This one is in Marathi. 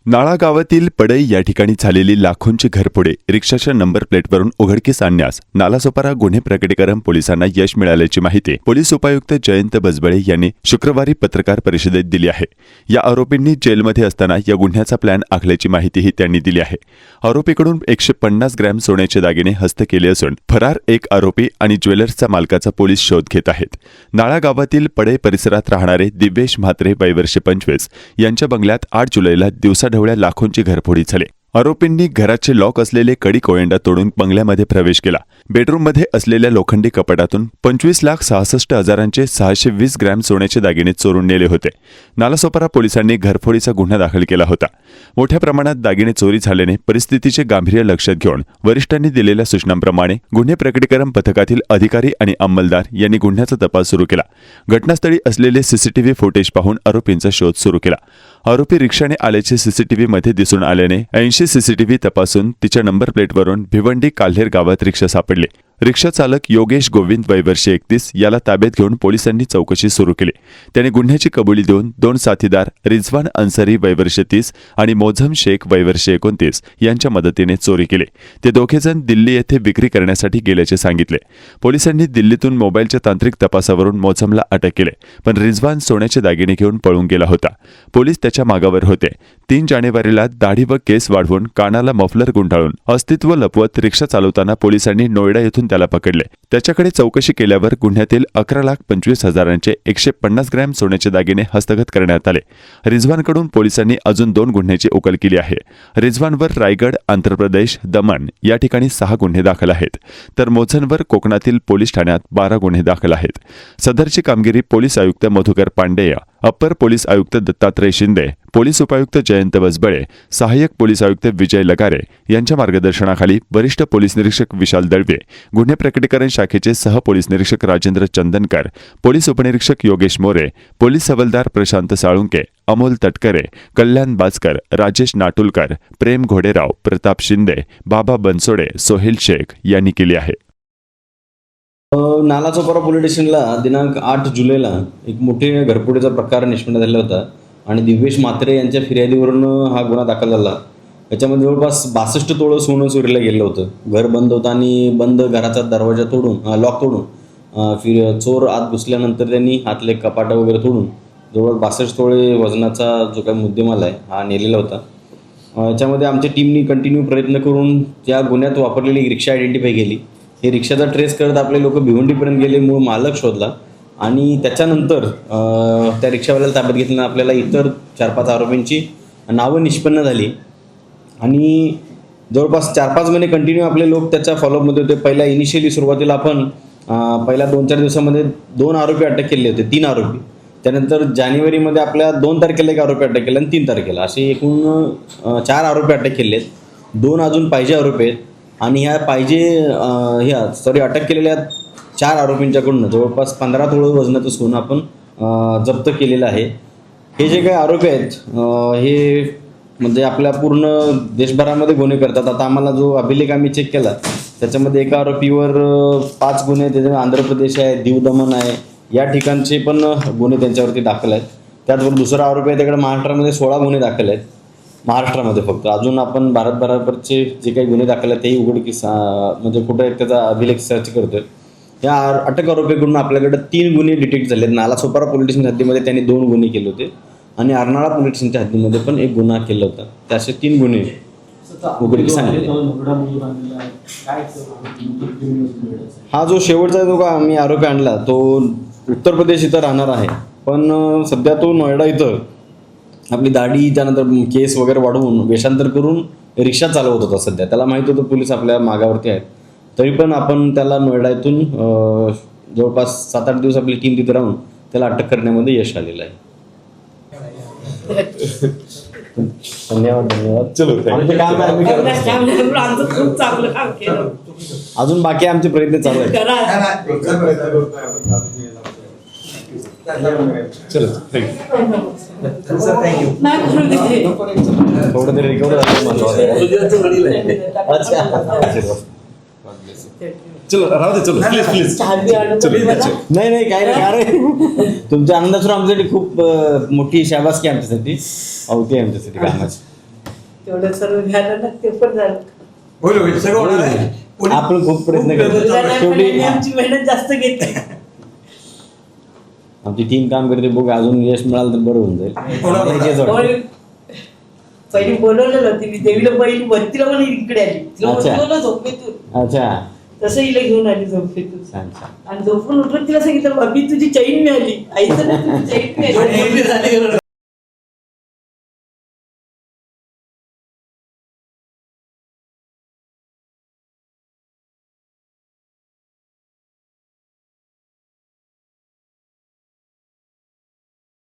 नाळा गावातील पडई या ठिकाणी झालेली लाखोंची घरफोडे रिक्षाच्या नंबर प्लेटवरून उघडकीस आणण्यास नालासोपारा गुन्हे प्रकटीकरण पोलिसांना यश मिळाल्याची माहिती पोलीस उपायुक्त जयंत बजबळे यांनी शुक्रवारी पत्रकार परिषदेत दिली आहे। या आरोपींनी जेलमध्ये असताना या गुन्ह्याचा प्लॅन आखल्याची माहितीही त्यांनी दिली आहे। आरोपीकडून 150 ग्रॅम सोन्याचे दागिने हस्त केले असून फरार एक आरोपी आणि ज्वेलर्सचा मालकाचा पोलीस शोध घेत आहेत। नाळा गावातील पडई परिसरात राहणारे दिवेश म्हात्रे वय वर्ष 25 यांच्या बंगल्यात 8 जुलैला दिवसाढवळ्या लाखोंची घरफोडी झाली। आरोपींनी घराचे लॉक असलेले कडी कोयंडा तोडून बंगल्यामध्ये प्रवेश केला। बेडरूममध्ये असलेल्या लोखंडी कपाटातून 25,66,000चे 620 ग्रॅम सोन्याचे दागिने चोरून नेले होते। नालासोपारा पोलिसांनी घरफोडीचा गुन्हा दाखल केला होता। मोठ्या प्रमाणात दागिने चोरी झाल्याने परिस्थितीचे गांभीर्य लक्षात घेऊन वरिष्ठांनी दिलेल्या सूचनांप्रमाणे गुन्हे प्रकटीकरण पथकातील अधिकारी आणि अंमलदार यांनी गुन्ह्याचा तपास सुरू केला। घटनास्थळी असलेले सीसीटीव्ही फुटेज पाहून आरोपींचा शोध सुरू केला। आरोपी रिक्षाने आल्याचे सीसीटीव्हीमध्ये दिसून आल्याने 80 सीसीटीव्ही तपासून तिच्या नंबर प्लेटवरून भिवंडी काल्हेर गावात रिक्षा सापडली। रिक्षा चालक योगेश गोविंद वय वर्ष 31 याला ताब्यात घेऊन पोलिसांनी चौकशी सुरू केली। त्याने गुन्ह्याची कबुली देऊन 2 साथीदार रिजवान अन्सारी वय वर्ष 30 आणि मोझम शेख वय वर्ष 29 यांच्या मदतीने चोरी केली। ते दोघेजण दिल्ली येथे विक्री करण्यासाठी गेल्याचे सांगितले। पोलिसांनी दिल्लीतून मोबाईलच्या तांत्रिक तपासावरून मोझमला अटक केले, पण रिजवान सोन्याचे दागिने घेऊन पळून गेला होता। पोलीस त्याच्या मागावर होते। 3 जानेवारीला दाढी व केस वाढवून कानाला मफलर गुंडाळून अस्तित्व लपवत रिक्षा चालवताना पोलिसांनी नोएडा येथून त्याला पकडले। त्याच्याकडे चौकशी केल्यावर गुन्ह्यातील 11,25,000चे 150 ग्रॅम सोन्याचे दागिने हस्तगत करण्यात आले। रिजवानकडून पोलिसांनी अजून 2 गुन्ह्याची उकल केली आहे। रिजवानवर रायगड, आंध्र प्रदेश, दमण या ठिकाणी 6 गुन्हे दाखल आहेत, तर मोझमवर कोकणातील पोलीस ठाण्यात 12 गुन्हे दाखल आहेत। सदरची कामगिरी पोलीस आयुक्त मधुकर पांडेय, अप्पर पोलीस आयुक्त दत्तात्रय शिंदे, पोलीस उपायुक्त जयंत बजबळे, सहाय्यक पोलीस आयुक्त विजय लगारे यांच्या मार्गदर्शनाखाली वरिष्ठ पोलीस निरीक्षक विशाल दळवे, गुन्हे प्रकटीकरण शाखेचे सह पोलीस निरीक्षक राजेंद्र चंदनकर, पोलीस उपनिरीक्षक योगेश मोरे, पोलीस हवालदार प्रशांत साळुंके, अमोल तटकरे, कल्याण बाजकर, राजेश नाटुलकर, प्रेम घोडेराव, प्रताप शिंदे, बाबा बनसोडे, सोहेल शेख यांनी केली आहे। नालासोपारा पोलीस स्टेशनला दिनांक 8 जुलैला एक मोठे घरफोडीचा प्रकार निष्पन्न झाला होता आणि दिवेश म्हात्रे यांच्या फिर्यादीवरून हा गुन्हा दाखल झाला। याच्यामध्ये जवळपास 62 तोळं सोनं चोरीला गेलं होतं। घर बंद होतं आणि बंद घराचा दरवाजा तोडून लॉक तोडून चोर आत घुसल्यानंतर त्यांनी आतले कपाटं वगैरे तोडून जवळपास 62 तोळे वजनाचा जो काही मुद्देमाल आहे हा नेलेला होता। याच्यामध्ये आमच्या टीमनी कंटिन्यू प्रयत्न करून त्या गुन्ह्यात वापरलेली रिक्षा आयडेंटिफाय केली। हे रिक्षाचा ट्रेस करत आपले लोक भिवंडीपर्यंत गेले, मूळ मालक शोधला आणि त्याच्यानंतर त्या रिक्षावाल्याला ताब्यात घेतल्यानं आपल्याला इतर 4-5 आरोपींची नावं निष्पन्न झाली आणि जवळपास 4-5 महिने कंटिन्यू आपले लोक त्याच्या फॉलोअपमध्ये होते। पहिल्या इनिशियली सुरुवातीला आपण पहिल्या 2-4 दिवसामध्ये 2 आरोपी अटक केले होते, 3 आरोपी। त्यानंतर जानेवारीमध्ये आपल्या 2 तारखेला 1 आरोपी अटक केला आणि 3 तारखेला असे एकूण 4 आरोपी अटक केले आहेत। 2 अजून पाहिजे आरोपी आहेत आणि अटक केलेल्या 4 आरोपींच्याकडून जवळपास 15 तोळं वजनाचं सोनं आपण जप्त केलेलं आहे। हे जे काही आरोपी आहेत हे म्हणजे आपल्या पूर्ण देशभरामध्ये गुन्हे करतात। आता आम्हाला जो अभिलेख आम्ही चेक केला त्याच्यामध्ये एका आरोपीवर 5 गुन्हे, त्याच्यामध्ये आंध्र प्रदेश आहे, दीव दमण आहे, या ठिकाणचे पण गुन्हे त्यांच्यावरती दाखल आहेत। त्याचबरोबर दुसरा आरोपी आहे त्याकडे महाराष्ट्रामध्ये 16 गुन्हे दाखल आहेत, महाराष्ट्रामध्ये फक्त। अजून आपण भारतभरावरचे जे काही गुन्हे दाखल आहेत तेही उघडकीस म्हणजे कुठे त्याचा अभिलेख सर्च करतोय। या अटक आरोपीकडून आपल्याकडे 3 गुन्हे डिटेक्ट झाले। नालासोपारा पोलीस स्टेशन हद्दीमध्ये त्यांनी 2 गुन्हे केले होते आणि अर्नाळा पोलीस स्टेशनच्या हद्दीमध्ये पण 1 गुन्हा केला होता। त्या असे 3 गुन्हे उघडकीस आणले। हा जो शेवटचा जो का आम्ही आरोपी आणला तो उत्तर प्रदेश इथं राहणार आहे, पण सध्या तो नोएडा इथं आपली दाढी त्यानंतर केस वगैरे वाढवून वेषांतर करून रिक्षा चालवत होता। सध्या त्याला माहीत होतं पोलीस आपल्या मागावरती आहेत, तरी पण आपण त्याला नोएडा इथून जवळपास 7-8 दिवस आपली टीम तिथे राहून त्याला अटक करण्यामध्ये यश आलेलं आहे। धन्यवाद। चलो अजून बाकी आमचे प्रयत्न चालू आहेत। चलो थोडं तरी रिकवर चलो राहू दे, चलो प्लीज नाही काय नाही, तुमच्या आनंदाचं आमच्यासाठी खूप मोठी शाबासकी आमच्यासाठी होती आमच्यासाठी कामाची। तेवढं सर्व झालं ना, ते पण झालं. होईल होईल सगळं होणार आहे. पोलीस- आपण खूप प्रयत्न खूप करतो. मुलगा नाही, पण शेवटी- यांनी आमची मेहनत जास्त घेतली. आमची टीम काम करते, बघ अजून यश मिळालं तर बरं होऊन जाईल. होणार. मला हेच वाटतं. होय. पहिली बोलवलेलं होती मी देवीला, पहिली भरतीला पण इकडे आली, तिला अच्छा. बोलवलं झोपेतून, अच्छा, तसं हिला घेऊन आली झोपेतून. छान छान. आणि झोपून उठून तिला सांगितलं, भाभी तुझी चैन मिळाली. आईचं नाही, तुझी चैन आणि मिळाली. एवढी झाली गरज